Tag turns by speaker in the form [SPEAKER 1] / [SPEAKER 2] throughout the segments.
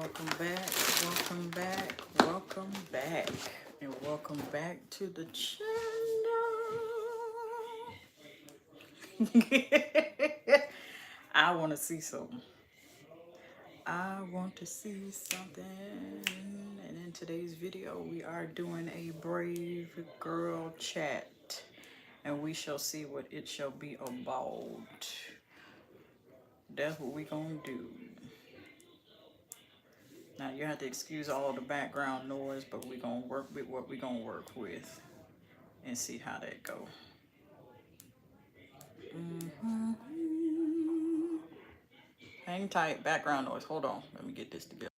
[SPEAKER 1] Welcome back, welcome back, welcome back, and welcome back to the channel. I want to see something. I want to see something. And in today's video, we are doing a brave girl chat. And we shall see what it shall be about. That's what we gonna do. Now you have to excuse all the background noise, but we're gonna work with what we're gonna work with and see how that go. Hang tight, background noise. Hold on, let me get this together.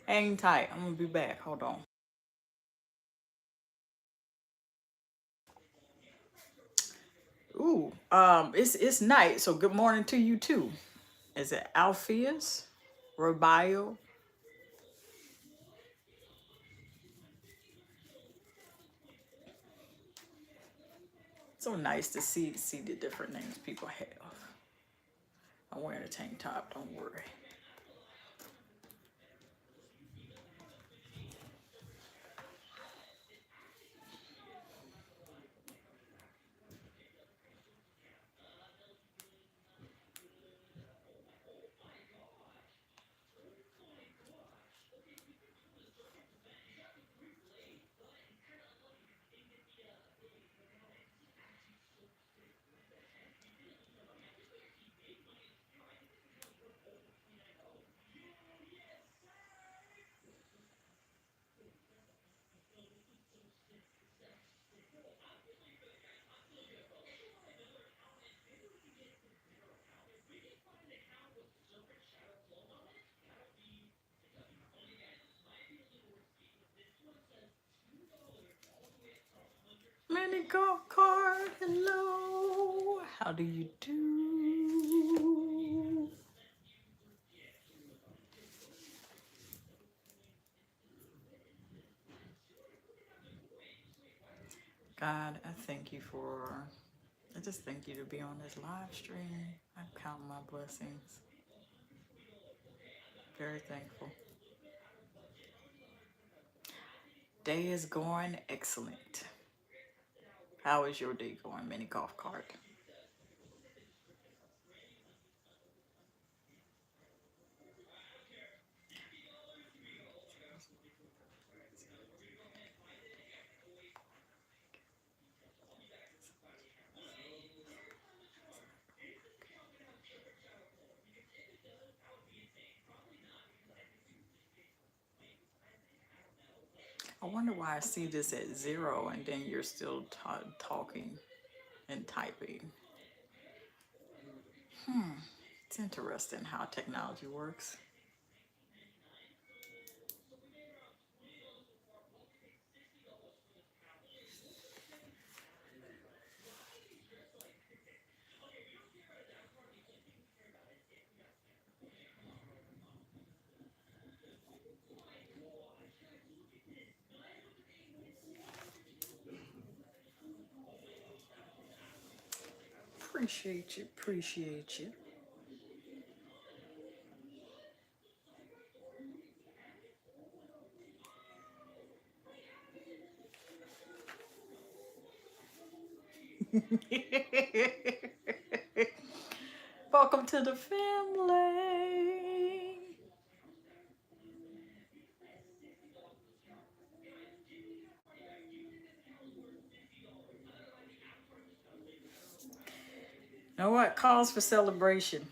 [SPEAKER 1] Hang tight, I'm gonna be back. Hold on. Ooh, it's night, so good morning to you too. Is it Alpheus? Robio? So nice to see the different names people have. I'm wearing a tank top, don't worry. Mini golf cart, hello. How do you do? God, I thank you for, I just thank you to be on this live stream. I count my blessings. Very thankful. Day is going excellent. How is your day going, mini golf cart? I wonder why I see this at 0 and then you're still talking and typing. It's interesting how technology works. Appreciate you. Appreciate you. Welcome to the family. You know what? Cause for celebration.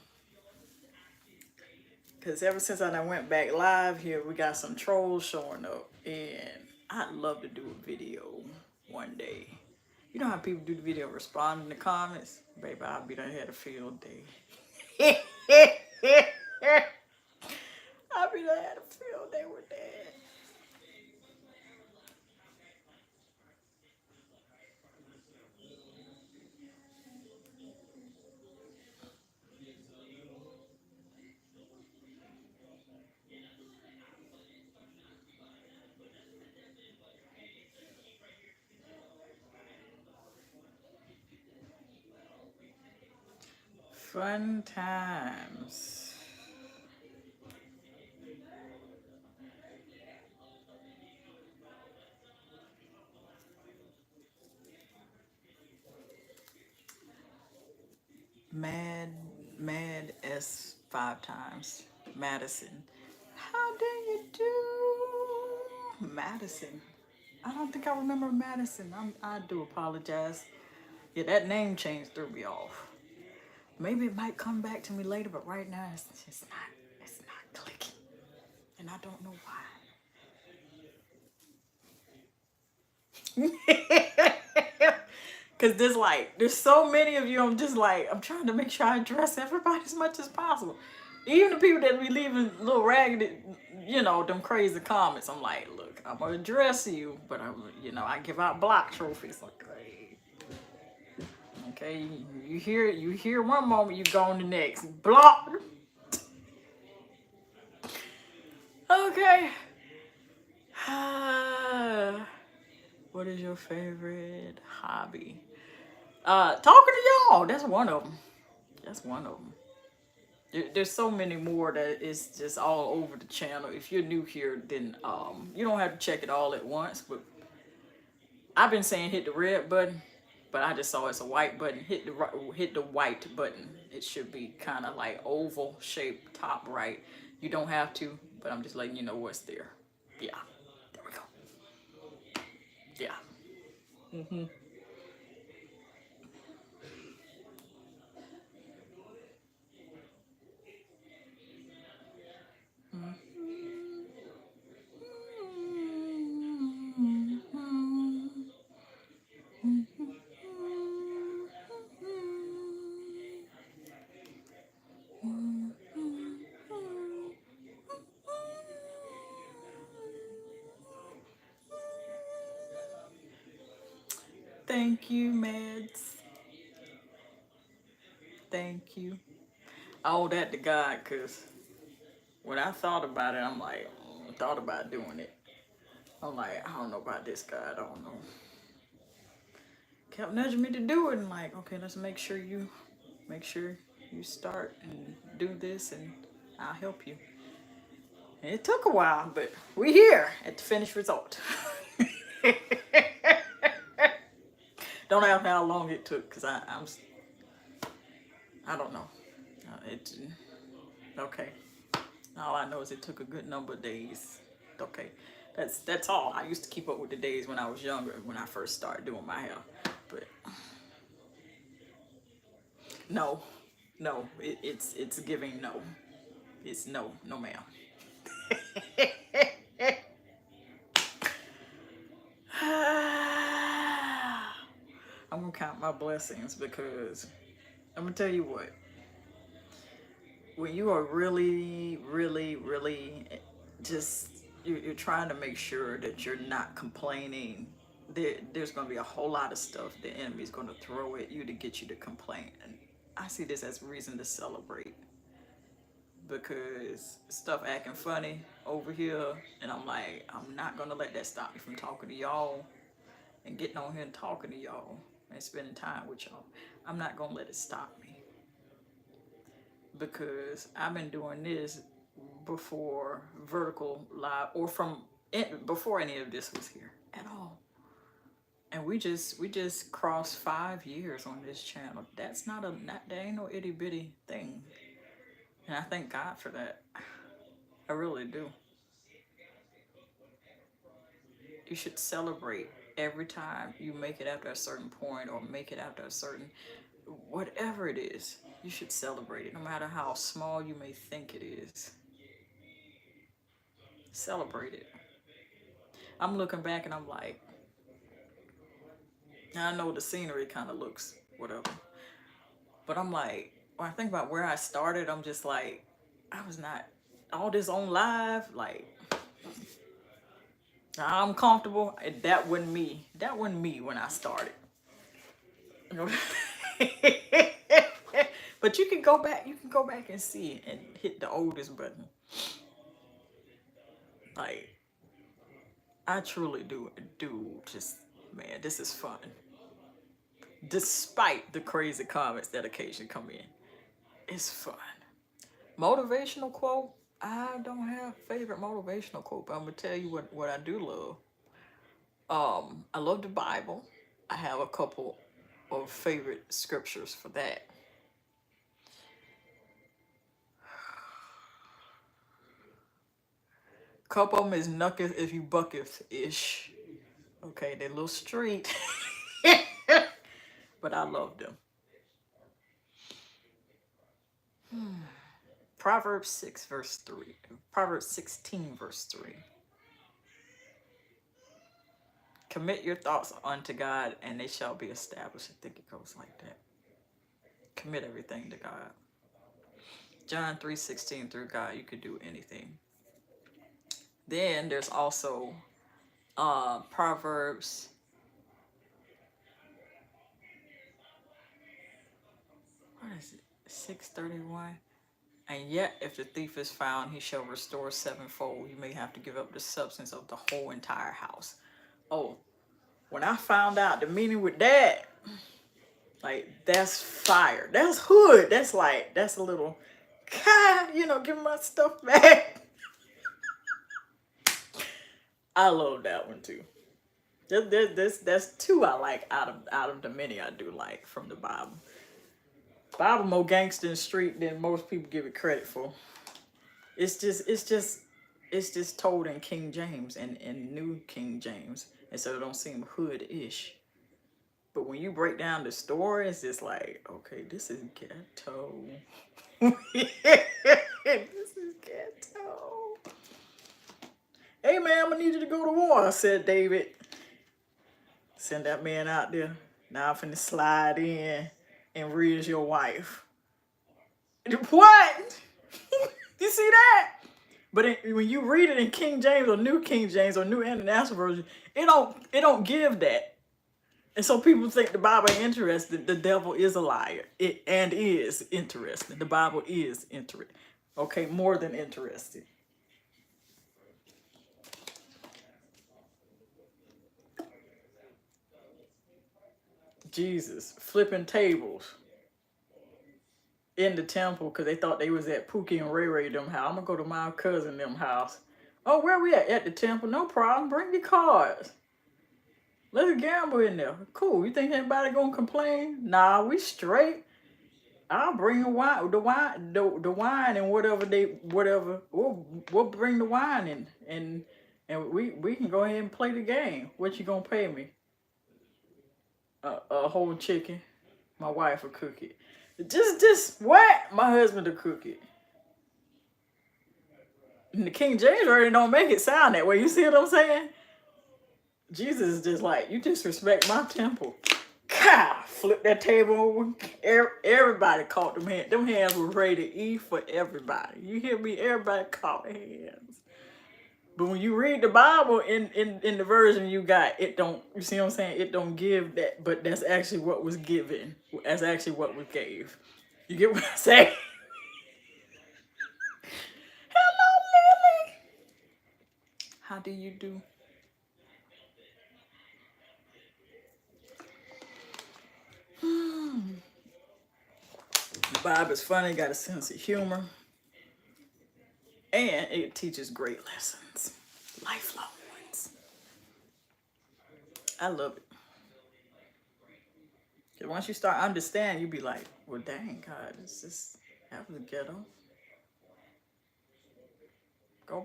[SPEAKER 1] Because ever since I done went back live here, we got some trolls showing up. And I'd love to do a video one day. You know how people do the video respond in the comments? Baby, I'll be done had a field day. I'll be done had a field day with that. Fun times. Mad S 5 times. Madison. How do you do? Madison. I don't think I remember Madison. I do apologize. Yeah, that name change threw me off. Maybe it might come back to me later, but right now it's not clicking. And I don't know why. Cause there's so many of you, I'm trying to make sure I address everybody as much as possible. Even the people that be leaving little raggedy, them crazy comments. I'm like, look, I'm gonna address you, but I give out block trophies. Okay, you hear one moment, you go on the next. Block. Okay. What is your favorite hobby? Talking to y'all. That's one of them. There's so many more that is just all over the channel. If you're new here, then you don't have to check it all at once. But I've been saying hit the red button, but I just saw it's a white button. Hit the white button. It should be kind of like oval shaped top right. You don't have to, but I'm just letting you know what's there. Yeah, there we go. Yeah. Thank you, Mads. Thank you. I owe that to God, because when I thought about it, I'm like, thought about doing it. I'm like, I don't know about this guy. I don't know. Kept nudging me to do it, and like, okay, let's make sure you start and do this, and I'll help you. And it took a while, but we're here at the finished result. Don't ask how long it took, because I don't know. Okay. All I know is it took a good number of days. Okay. That's all. I used to keep up with the days when I was younger, when I first started doing my hair. But no, it's giving no. It's no ma'am. I'm gonna count my blessings, because I'm gonna tell you what. When you are really, really, really just you're trying to make sure that you're not complaining, there's going to be a whole lot of stuff the enemy's going to throw at you to get you to complain. And I see this as a reason to celebrate, because stuff acting funny over here, and I'm like, I'm not going to let that stop me from talking to y'all and getting on here and talking to y'all. and spending time with y'all. I'm not gonna let it stop me, because I've been doing this before Vertical Live, or before any of this was here at all. And we just crossed 5 years on this channel. That's that ain't no itty bitty thing. And I thank God for that. I really do. You should celebrate every time you make it after a certain point, or make it after a certain, whatever it is. You should celebrate it, no matter how small you may think it is. Celebrate it. I'm looking back and I'm like, I know the scenery kind of looks whatever, but I'm like, when I think about where I started, I'm just like, I was not all this on live. Like, I'm comfortable. That wasn't me. That wasn't me when I started. But you can go back. You can go back and see it and hit the oldest button. Like, I truly do just, man, this is fun. Despite the crazy comments that occasionally come in, it's fun. Motivational quote. I don't have favorite motivational quote, but I'm gonna tell you what I do love. I love the Bible. I have a couple of favorite scriptures for that. Couple of them is knucketh if you bucketh-ish. Okay, they're a little street. But I love them. Proverbs 6 verse 3. Proverbs 16 verse 3. Commit your thoughts unto God, and they shall be established. I think it goes like that. Commit everything to God. John 3:16, through God you could do anything. Then there's also Proverbs 6:31. And yet, if the thief is found, he shall restore sevenfold. You may have to give up the substance of the whole entire house. Oh, when I found out the meaning with that, like, that's fire. That's hood. That's like, that's a little, give my stuff back. I love that one too. That's two I like out of the many I do like from the Bible. Bible more gangster and street than most people give it credit for. It's just told in King James and New King James, and so it don't seem hood-ish. But when you break down the story, it's just like, okay, this is ghetto. This is ghetto. Hey man, I'm gonna need you to go to war, said David. Send that man out there. Now I'm finna slide in and raise your wife. What? You see that? But when you read it in King James or New King James or New International Version, it don't give that. And so people think the Bible ain't interesting. The devil is a liar. It is interesting. The Bible is interesting. Okay, more than interesting. Jesus flipping tables in the temple because they thought they was at Pookie and Ray Ray them house. I'm gonna go to my cousin them house. Oh, where we at the temple? No problem. Bring your cards. Let's gamble in there. Cool. You think anybody gonna complain? Nah, we straight. I'll bring the wine and whatever. We'll bring the wine in, and we can go ahead and play the game. What you gonna pay me? A whole chicken. My wife will cook it. Just what? My husband will cook it. And the King James version don't make it sound that way. You see what I'm saying? Jesus is just like, you disrespect my temple. God, flip that table over. Everybody caught them hands. Them hands were ready to eat for everybody. You hear me? Everybody caught hands. But when you read the Bible in the version you got, it don't, you see what I'm saying? It don't give that, but that's actually what was given. That's actually what was gave. You get what I'm saying? Hello, Lily. How do you do? vibe is funny, got a sense of humor, and it teaches great lessons, lifelong ones. I love it. Cause once you start understanding, you be like, well, dang, God, that was ghetto. Go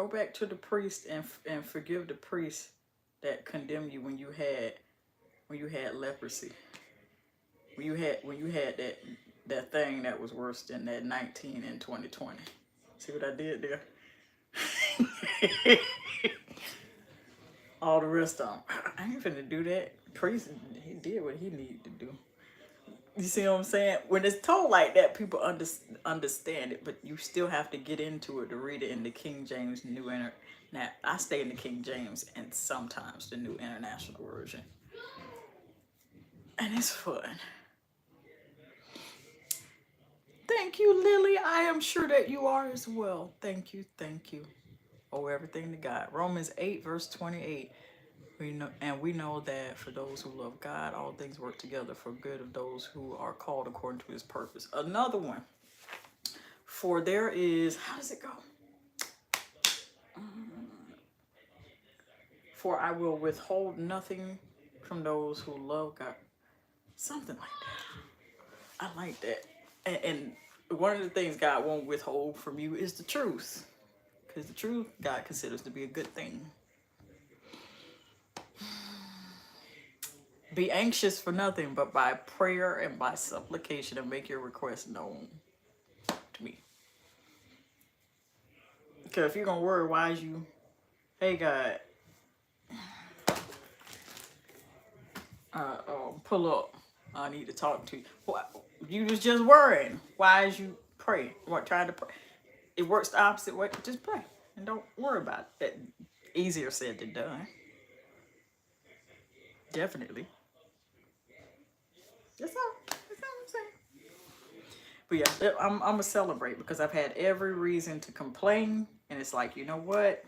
[SPEAKER 1] back to the priest and forgive the priest that condemned you when you had leprosy. When you had that thing that was worse than that 19 in 2020. See what I did there? All the rest of them. I ain't finna do that. Priest, he did what he needed to do. You see what I'm saying? When it's told like that, people understand it, but you still have to get into it to read it in the King James Now, I stay in the King James and sometimes the New International Version. And it's fun. Thank you, Lily. I am sure that you are as well. Thank you, thank you. Owe everything to God. Romans 8, verse 28. We know that for those who love God, all things work together for good of those who are called according to his purpose. Another one. For there is, how does it go? For I will withhold nothing from those who love God. Something like that. I like that. And one of the things God won't withhold from you is the truth. Because the truth God considers to be a good thing. Be anxious for nothing, but by prayer and by supplication and make your requests known to me. Because if you're going to worry, why is you, hey God, pull up. I need to talk to you. You was just worrying. Why is you praying? What, trying to pray? It works the opposite way. Just pray and don't worry about it. Easier said than done. Definitely. That's all I'm saying. But yeah, I'm gonna celebrate because I've had every reason to complain, and it's like, you know what?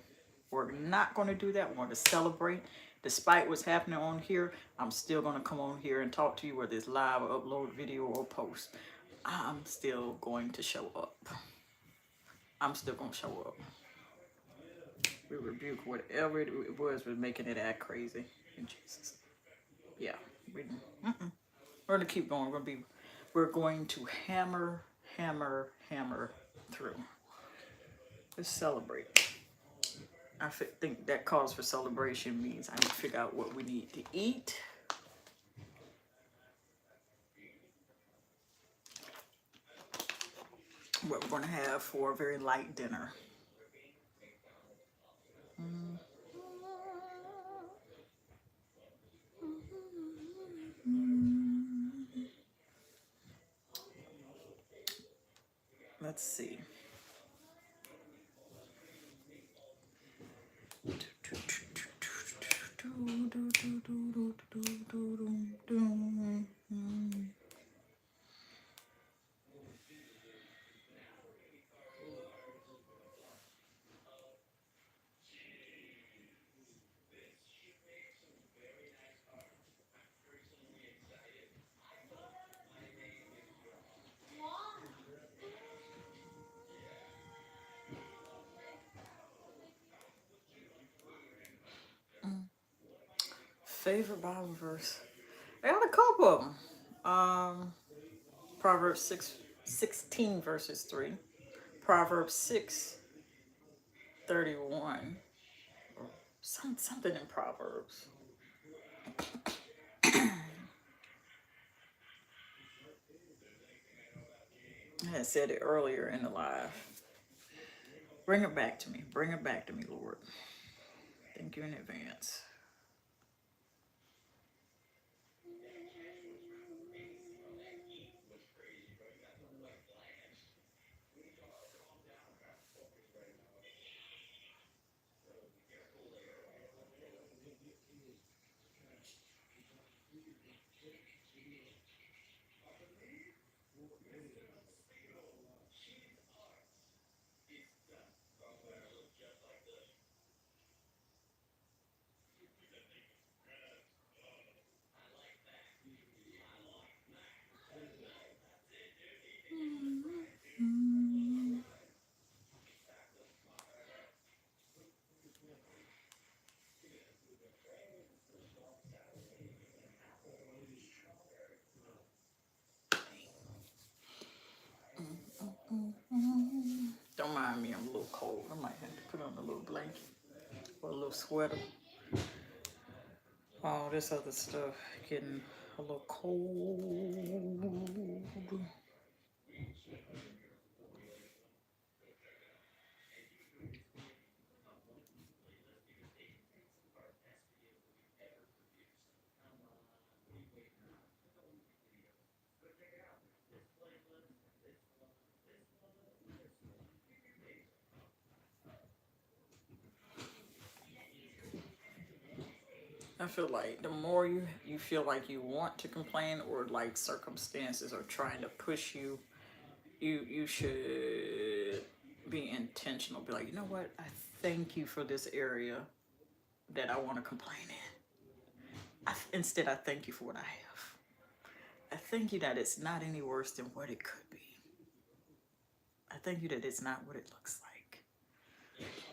[SPEAKER 1] We're not gonna do that. We're gonna celebrate. Despite what's happening on here, I'm still gonna come on here and talk to you, whether it's live or upload video or post. I'm still going to show up. I'm still gonna show up. We rebuke whatever it was making it act crazy in Jesus. Yeah, we're gonna keep going. We're going to hammer through. Let's celebrate. I think that cause for celebration means I need to figure out what we need to eat. What we're going to have for a very light dinner. Let's see. Favorite Bible verse? I got a couple of them. Proverbs 16 verses 3. Proverbs 6:31. Or something in Proverbs. I had said it earlier in the live. Bring it back to me. Bring it back to me, Lord. Thank you in advance. remind me I'm a little cold. I might have to put on a little blanket or a little sweater. All this other stuff getting a little cold. I feel like the more you feel like you want to complain, or like circumstances are trying to push you, you should be intentional. Be like, you know what? I thank you for this area that I want to complain in. Instead, I thank you for what I have. I thank you that it's not any worse than what it could be. I thank you that it's not what it looks like.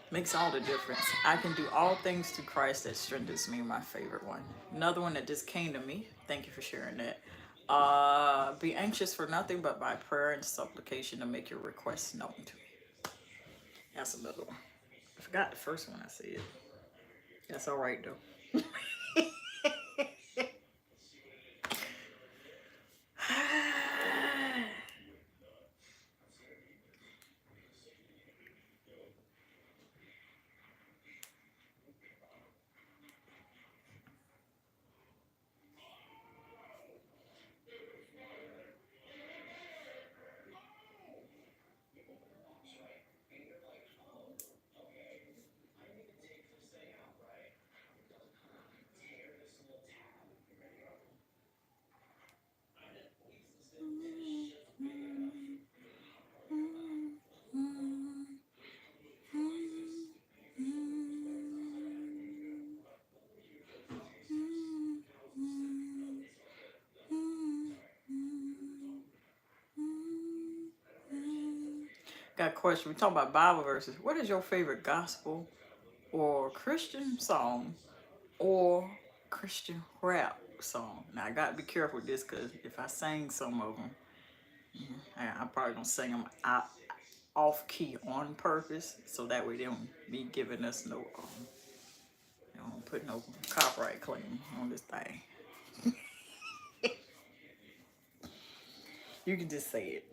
[SPEAKER 1] Makes all the difference. I can do all things through Christ that strengthens me, my favorite one. Another one that just came to me. Thank you for sharing that. Be anxious for nothing but by prayer and supplication to make your requests known to me. That's another one. I forgot the first one I said. That's all right though. Got a question. We talk about Bible verses. What is your favorite gospel or Christian song or Christian rap song? Now I gotta be careful with this, because if I sang some of them, I'm probably gonna sing them off key on purpose, so that way they don't be giving us no, they don't put no copyright claim on this thing. You can just say it.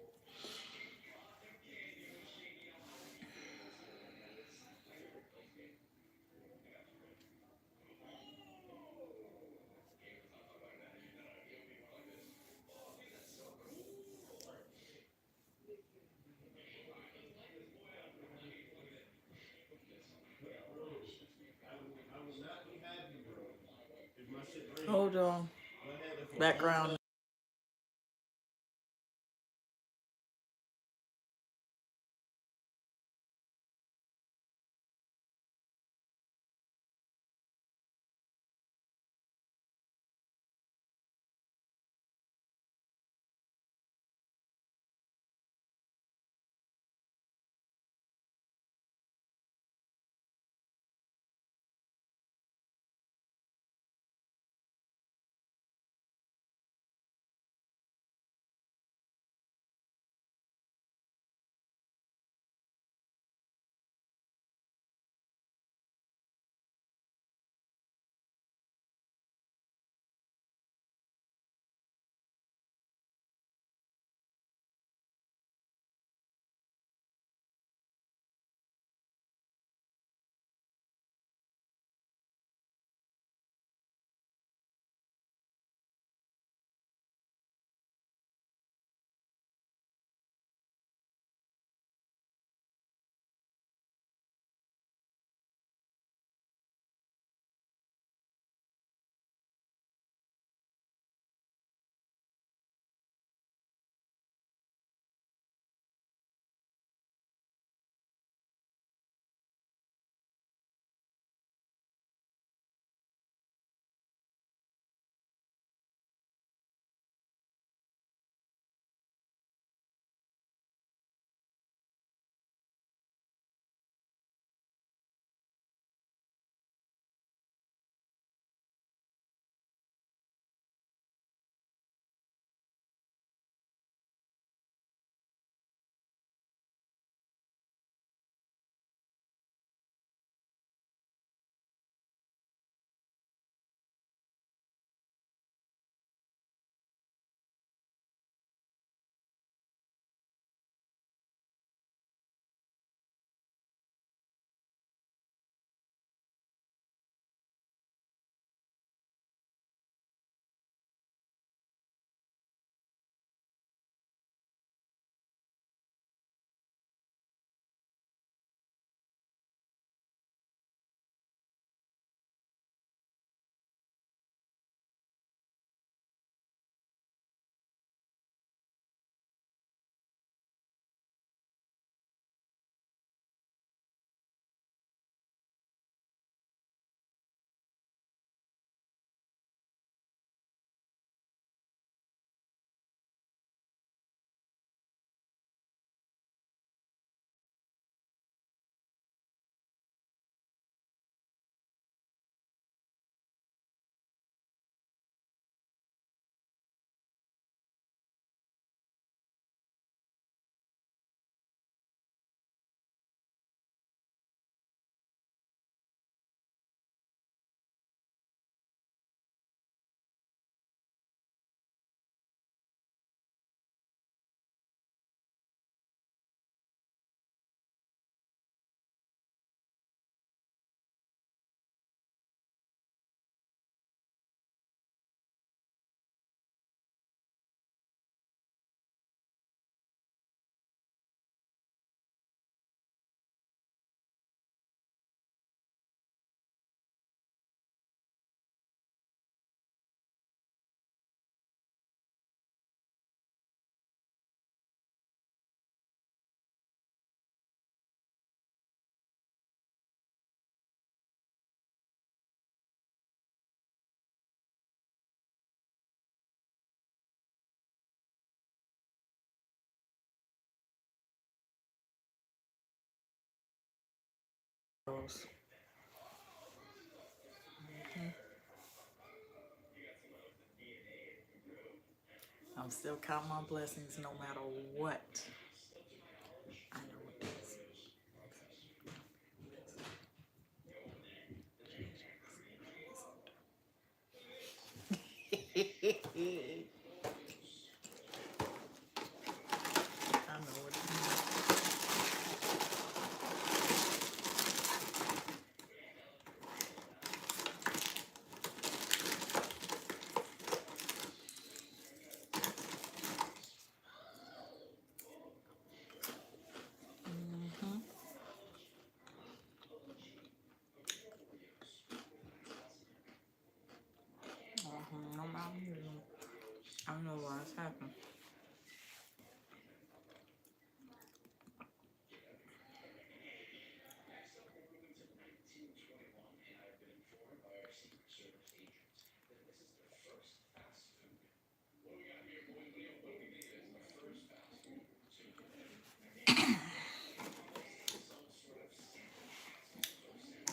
[SPEAKER 1] Hold on. Background. close. I'm still counting my blessings no matter what. I know what this is. I know what it is. No matter. I don't know why it's happening.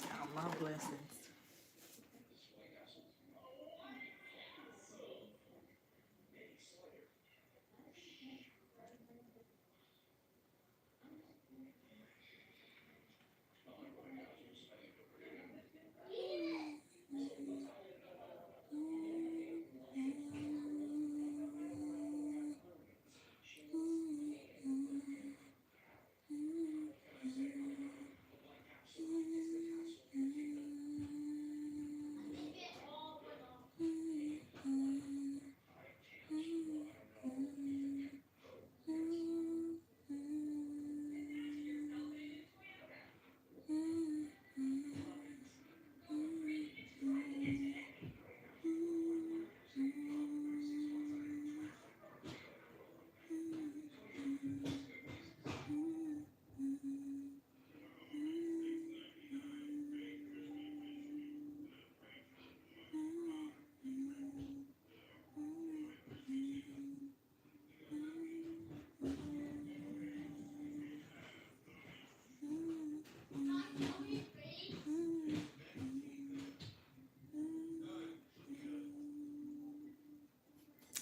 [SPEAKER 1] Count my blessings.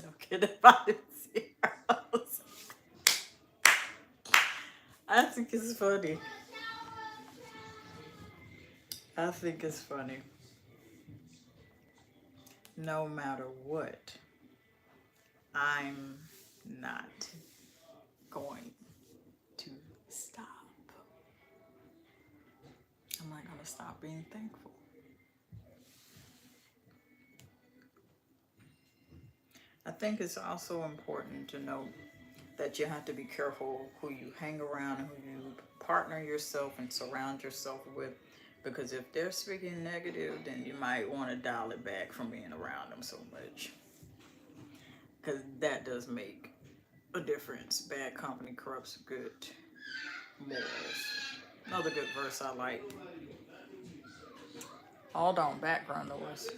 [SPEAKER 1] Don't get about it. Zeros. I think it's funny. I think it's funny. No matter what, I'm not going to stop. I'm not going to stop being thankful. I think it's also important to know that you have to be careful who you hang around and who you partner yourself and surround yourself with. Because if they're speaking negative, then you might want to dial it back from being around them so much. Because that does make a difference. Bad company corrupts good morals. Another good verse I like. Hold on, background noise.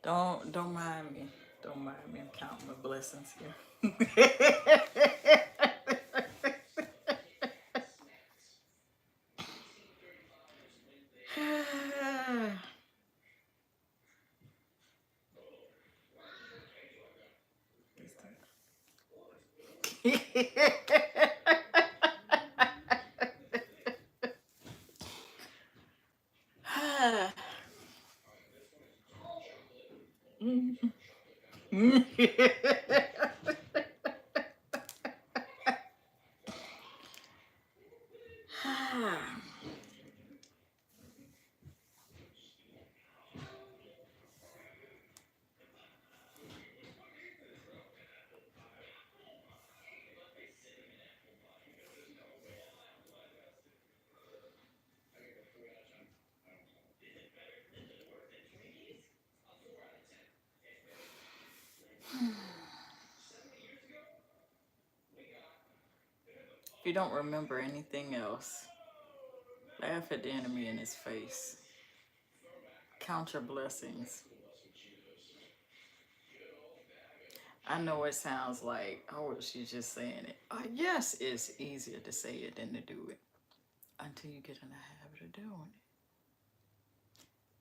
[SPEAKER 1] Don't mind me. Don't mind me. I'm counting my blessings here. If you don't remember anything else, laugh at the enemy in his face. Count your blessings. I know it sounds like, oh, she's just saying it. Yes, it's easier to say it than to do it until you get in the habit of doing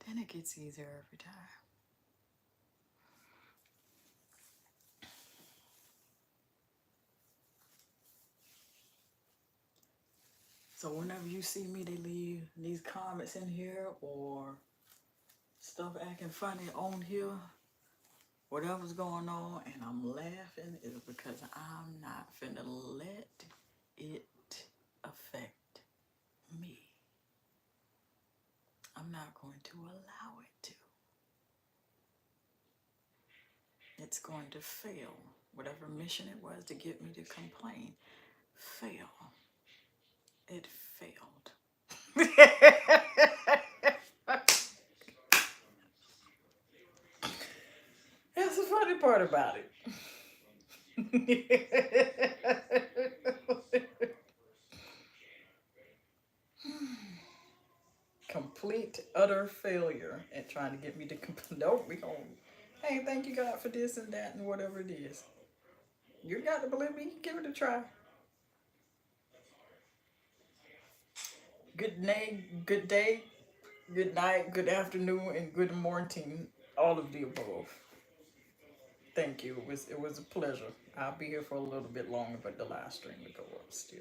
[SPEAKER 1] it. Then it gets easier every time. So whenever you see me, they leave these comments in here or stuff acting funny on here, whatever's going on, and I'm laughing is because I'm not finna let it affect me. I'm not going to allow it to. It's going to fail. Whatever mission it was to get me to complain, fail. It failed. That's the funny part about it. Complete, utter failure at trying to get me to nope, we gonna, hey, thank you God for this and that and whatever it is. You got to believe me, give it a try. Good day, good night, good afternoon, and good morning. All of the above. Thank you. It was a pleasure. I'll be here for a little bit longer, but the live stream will go up still.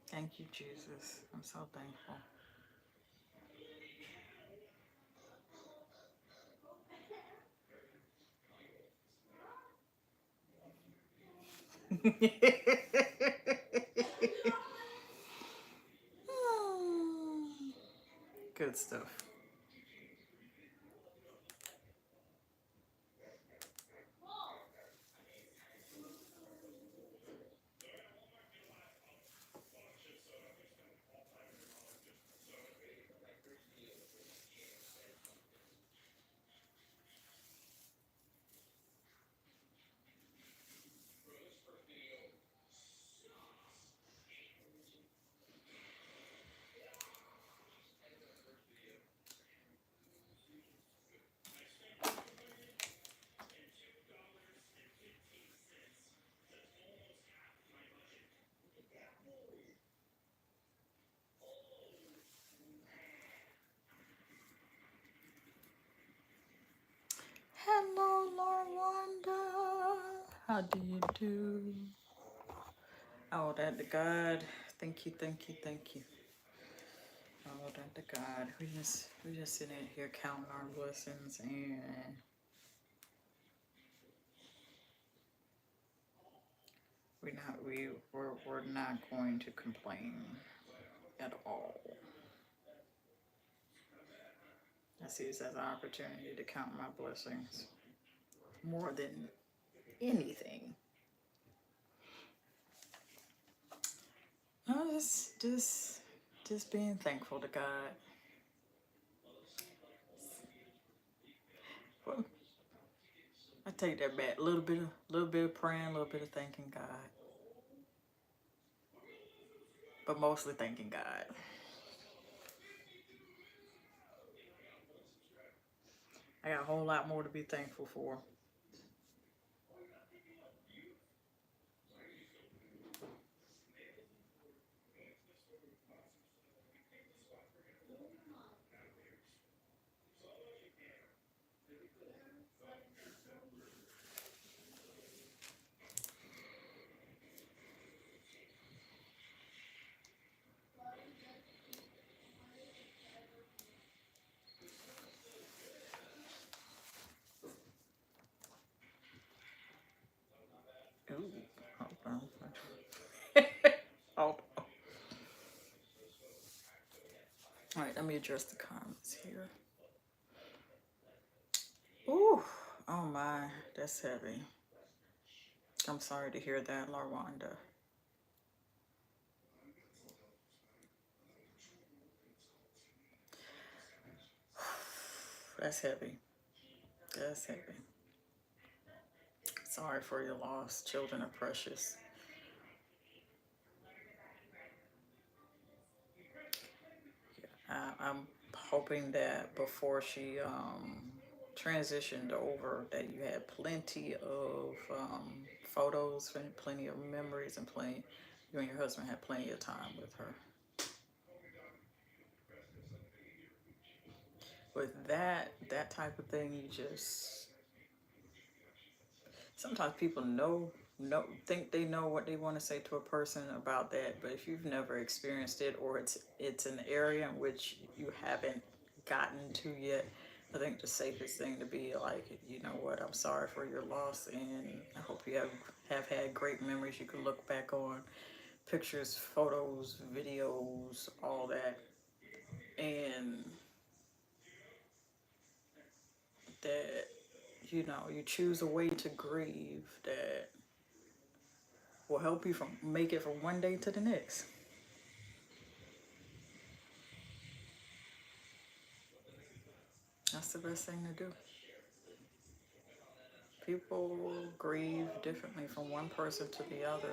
[SPEAKER 1] Thank you, Jesus. I'm so thankful. How do you do? Oh, that to God. Thank you, thank you, thank you. Oh, that to God. We just sitting here counting our blessings, and we're not going to complain at all. I see this as an opportunity to count my blessings more than anything. No, just being thankful to God. Well, I take that back. A little bit of praying, a little bit of thanking God, but mostly thanking God. I got a whole lot more to be thankful for. Ooh, hold on. Hold on. All right, let me address the comments here. Ooh, oh my, that's heavy. I'm sorry to hear that, Larwanda. That's heavy. That's heavy. Sorry for your loss. Children are precious. I'm hoping that before she transitioned over, that you had plenty of photos and plenty of memories, and you and your husband had plenty of time with her. With that type of thing, you just, sometimes people think they know what they want to say to a person about that, but if you've never experienced it, or it's an area in which you haven't gotten to yet, I think the safest thing to be like, you know what, I'm sorry for your loss, and I hope you have had great memories you can look back on, pictures, photos, videos, all that, and that, you know, you choose a way to grieve that will help you make it from one day to the next. That's the best thing to do. People grieve differently from one person to the other.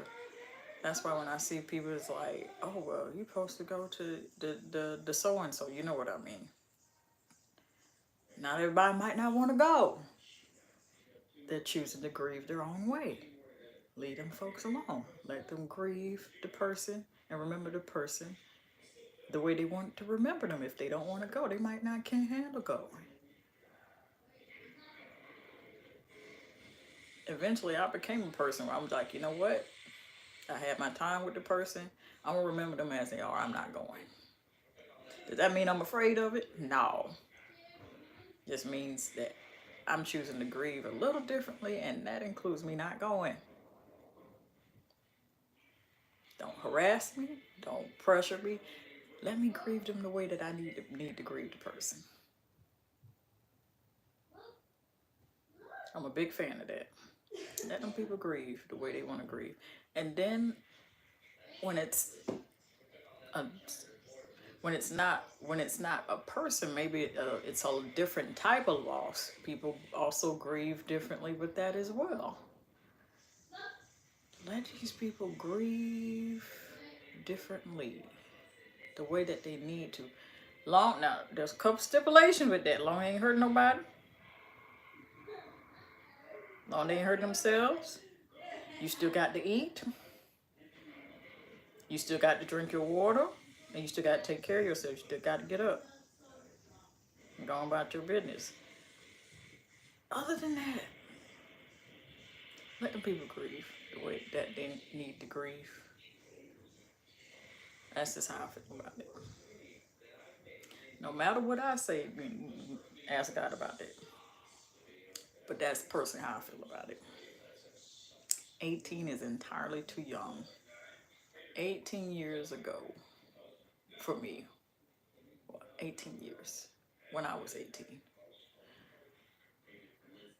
[SPEAKER 1] That's why when I see people, it's like, oh, well, you're supposed to go to the so-and-so. You know what I mean? Not everybody might not want to go. They're choosing to grieve their own way. Leave them folks alone. Let them grieve the person and remember the person the way they want to remember them. If they don't want to go, they might not can't handle going. Eventually, I became a person where I was like, you know what? I had my time with the person. I'm going to remember them as they are. I'm not going. Does that mean I'm afraid of it? No. Just means that I'm choosing to grieve a little differently, and that includes me not going. Don't harass me. Don't pressure me. Let me grieve them the way that I need to grieve the person. I'm a big fan of that. Let them people grieve the way they want to grieve. And then when it's not a person, maybe it's a different type of loss. People also grieve differently with that as well. Let these people grieve differently, the way that they need to. Now, there's a couple stipulations with that. Long ain't hurting nobody. Long they ain't hurting themselves. You still got to eat. You still got to drink your water. And you still got to take care of yourself. You still got to get up and go on about your business. Other than that, Let the people grieve the way that they need to grieve. That's just how I feel about it. No matter what I say, ask God about it. But that's personally how I feel about it. 18 is entirely too young. 18 years ago, for me, 18 years, when I was 18,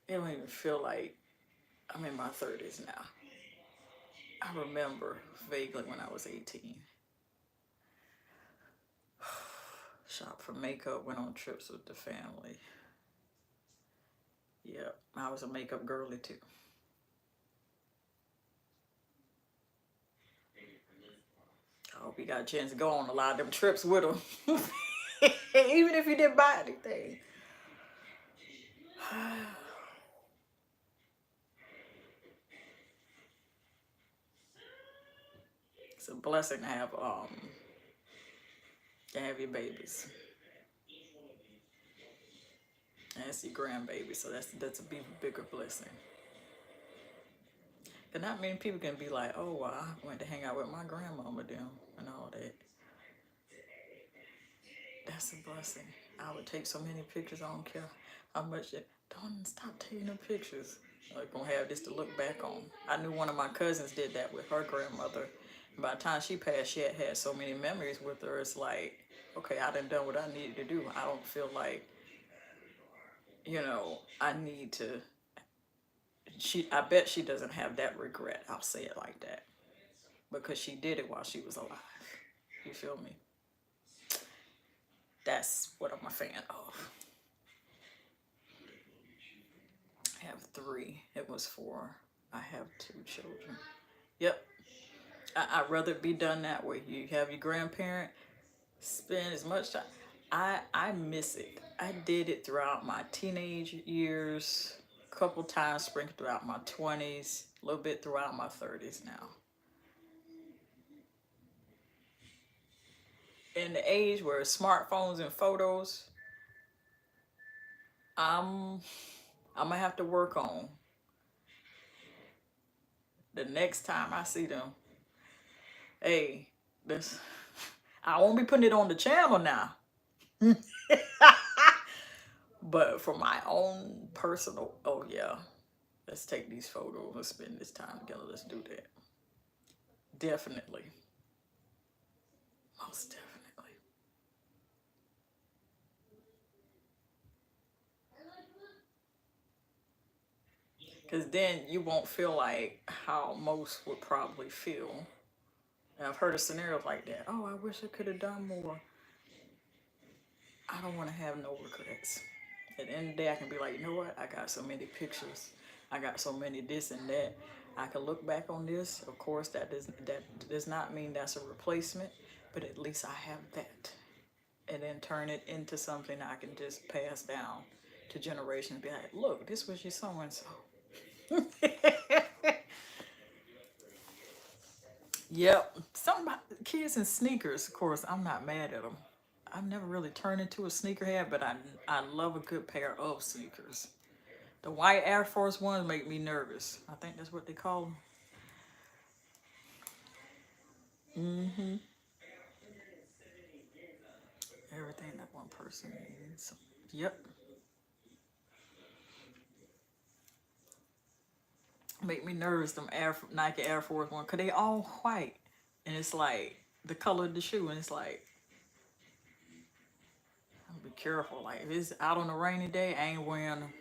[SPEAKER 1] it don't even feel like I'm in my 30s now. I remember vaguely when I was 18. Shopped for makeup, went on trips with the family. Yep, I was a makeup girly too. I hope you got a chance to go on a lot of them trips with them. Even if you didn't buy anything. It's a blessing to have your babies. And it's your grandbaby, so that's a bigger blessing. And not many people can be like, oh, well, I went to hang out with my grandmama them and all that. That's a blessing. I would take so many pictures. I don't care how much. Don't stop taking the pictures. I'm gonna have this to look back on. I knew one of my cousins did that with her grandmother. By the time she passed, she had so many memories with her. It's like, okay, I done what I needed to do. I don't feel like, I need to. I bet she doesn't have that regret. I'll say it like that, because she did it while she was alive. You feel me? That's what I'm a fan of. I have 3. It was 4. I have 2 children. Yep. I'd rather it be done that way. You have your grandparent, spend as much time. I miss it. I did it throughout my teenage years, a couple times sprinkled throughout my 20s, a little bit throughout my 30s now. In the age where smartphones and photos, I'm gonna have to work on the next time I see them. Hey, this I won't be putting it on the channel now. But for my own personal, oh yeah, let's take these photos, let's spend this time together, let's do that. Definitely. Most definitely. Because then you won't feel like how most would probably feel. And I've heard of scenarios like that. Oh, I wish I could have done more. I don't want to have no regrets. At the end of the day, I can be like, you know what? I got so many pictures. I got so many this and that. I can look back on this. Of course, that does not mean that's a replacement, but at least I have that. And then turn it into something I can just pass down to generations. Be like, look, this was your so-and-so. Yep. Something about kids and sneakers, of course, I'm not mad at them. I've never really turned into a sneakerhead, but I love a good pair of sneakers. The white Air Force Ones make me nervous. I think that's what they call them. Mm-hmm. Everything that one person needs. Yep. Make me nervous, them Nike Air Force One, because they all white. And it's like the color of the shoe, and it's like, be careful. Like if it's out on a rainy day, I ain't wearing them.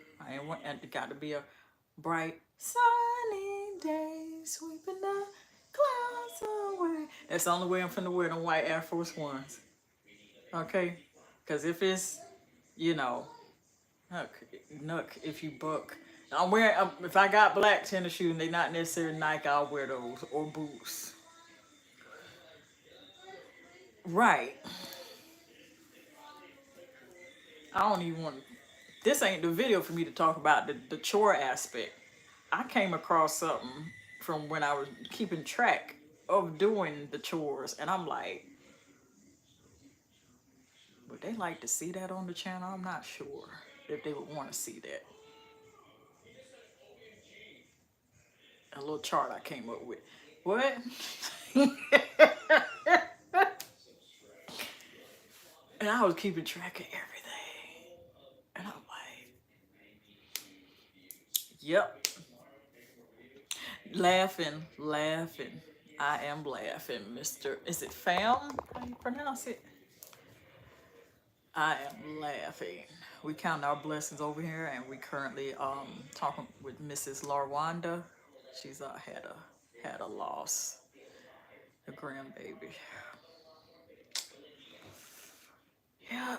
[SPEAKER 1] It got to be a bright sunny day, sweeping the clouds away. That's the only way I'm finna wear them white Air Force Ones. Okay, because if it's, you know, nuck if you buck. I'm wearing if I got black tennis shoes and they not necessarily Nike, I'll wear those or boots. Right. I don't even want. This ain't the video for me to talk about the chore aspect. I came across something from when I was keeping track of doing the chores, and I'm like, would they like to see that on the channel? I'm not sure if they would want to see that. a little chart I came up with. What? And I was keeping track of everything. And I'm like, yep. Laughing, laughing. I am laughing, Mr. Is it fam? How you pronounce it? I am laughing. We count our blessings over here, and we currently talking with Mrs. Larwanda. She's had a loss, a grandbaby. Yeah.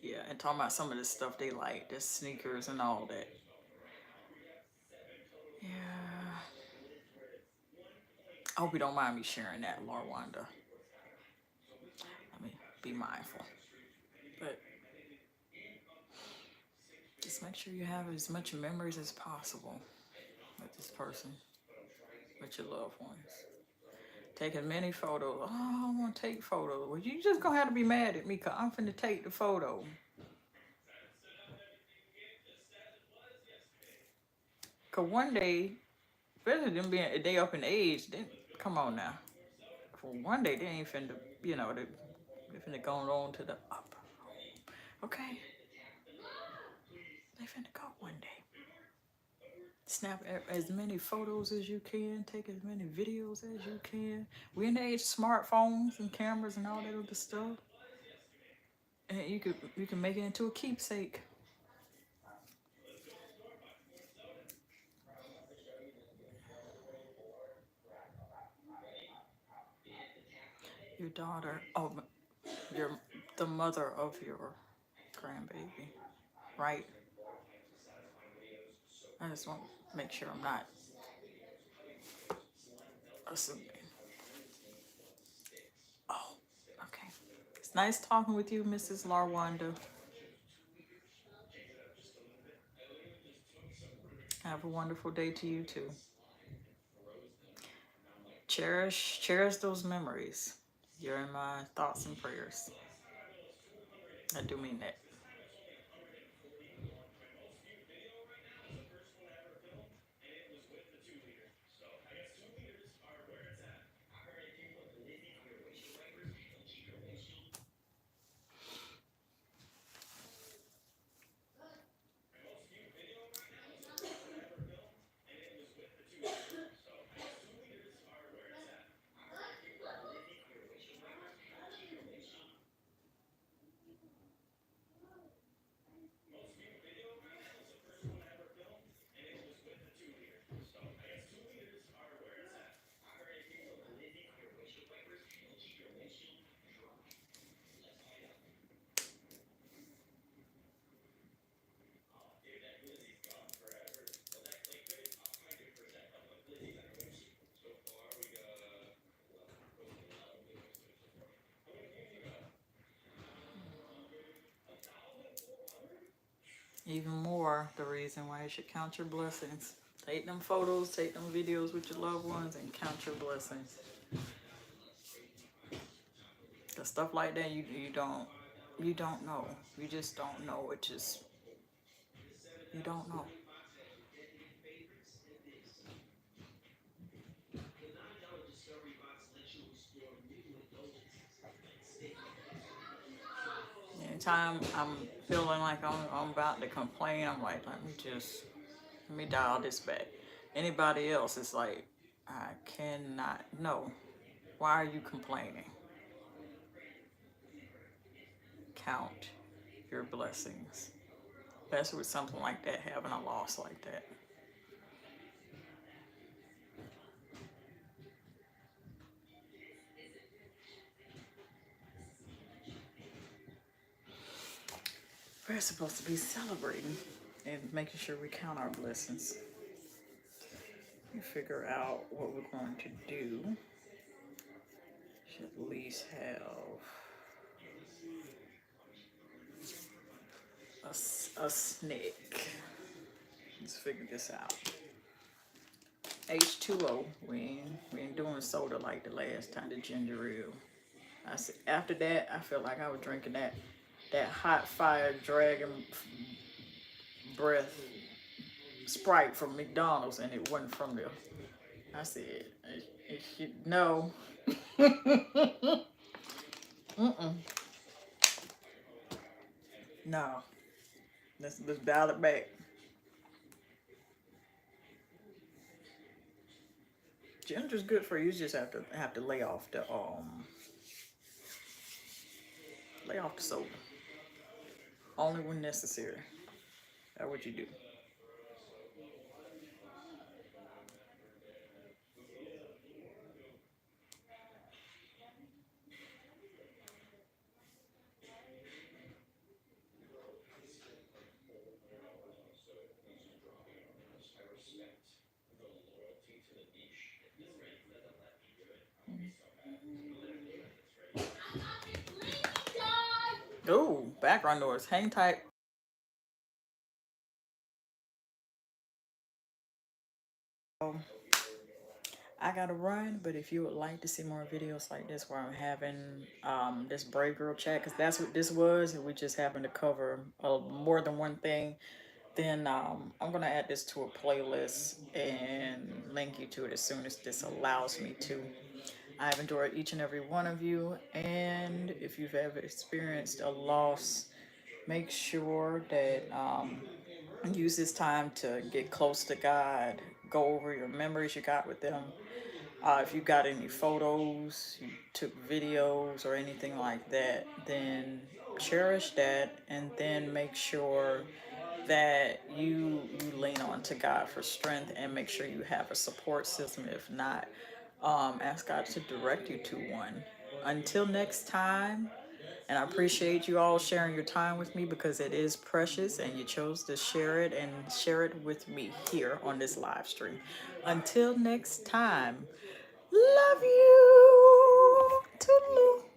[SPEAKER 1] Yeah, and talking about some of the stuff they like, the sneakers and all that. Yeah. I hope you don't mind me sharing that, Larwanda. Let me be mindful. But just make sure you have as much memories as possible with this person, with your loved ones. Take as many photos. Oh, I want to take photos. Well, you just gonna have to be mad at me because I'm finna take the photo. Because one day, especially them being they up in age, then come on now. For one day, they ain't finna, they finna go on to the up. Okay? They finna go one day. Snap as many photos as you can. Take as many videos as you can. We're in the age of smartphones and cameras and all that other stuff. And you can make it into a keepsake. Your daughter, oh, your the mother of your grandbaby, right? I just want to make sure I'm not assuming. Oh, okay. It's nice talking with you, Mrs. Larwanda. Have a wonderful day to you too. Cherish those memories. You're in my thoughts and prayers. I do mean that. Even more, the reason why you should count your blessings. Take them photos, take them videos with your loved ones, and count your blessings. The stuff like that, you don't know. You just don't know. It just you don't know. Anytime I'm feeling like I'm about to complain, I'm like, let me dial this back. Anybody else is like, I cannot. No. Why are you complaining? Count your blessings. Especially with something like that, having a loss like that. We're supposed to be celebrating and making sure we count our blessings. We figure out what we're going to do. Should at least have a snake. Let's figure this out. H2O. We ain't doing soda like the last time, the ginger ale. I said after that, I felt like I was drinking that hot fire dragon breath Sprite from McDonald's and it wasn't from there. I said, no. Mm-mm. No. Let's dial it back. Ginger's good for you. You just have to lay off the soda. Only when necessary. That's what you do. Ooh, background noise. Hang tight. I gotta run, but if you would like to see more videos like this where I'm having this Brave Girl chat, because that's what this was, and we just happened to cover more than one thing, then I'm gonna add this to a playlist and link you to it as soon as this allows me to. I've enjoyed each and every one of you, and if you've ever experienced a loss, make sure that use this time to get close to God, go over your memories you got with them. If you got any photos, you took videos or anything like that, then cherish that, and then make sure that you lean on to God for strength, and make sure you have a support system. If not, ask God to direct you to one. Until next time, and I appreciate you all sharing your time with me because it is precious and you chose to share it and share it with me here on this live stream. Until next time, love you. Toodaloo.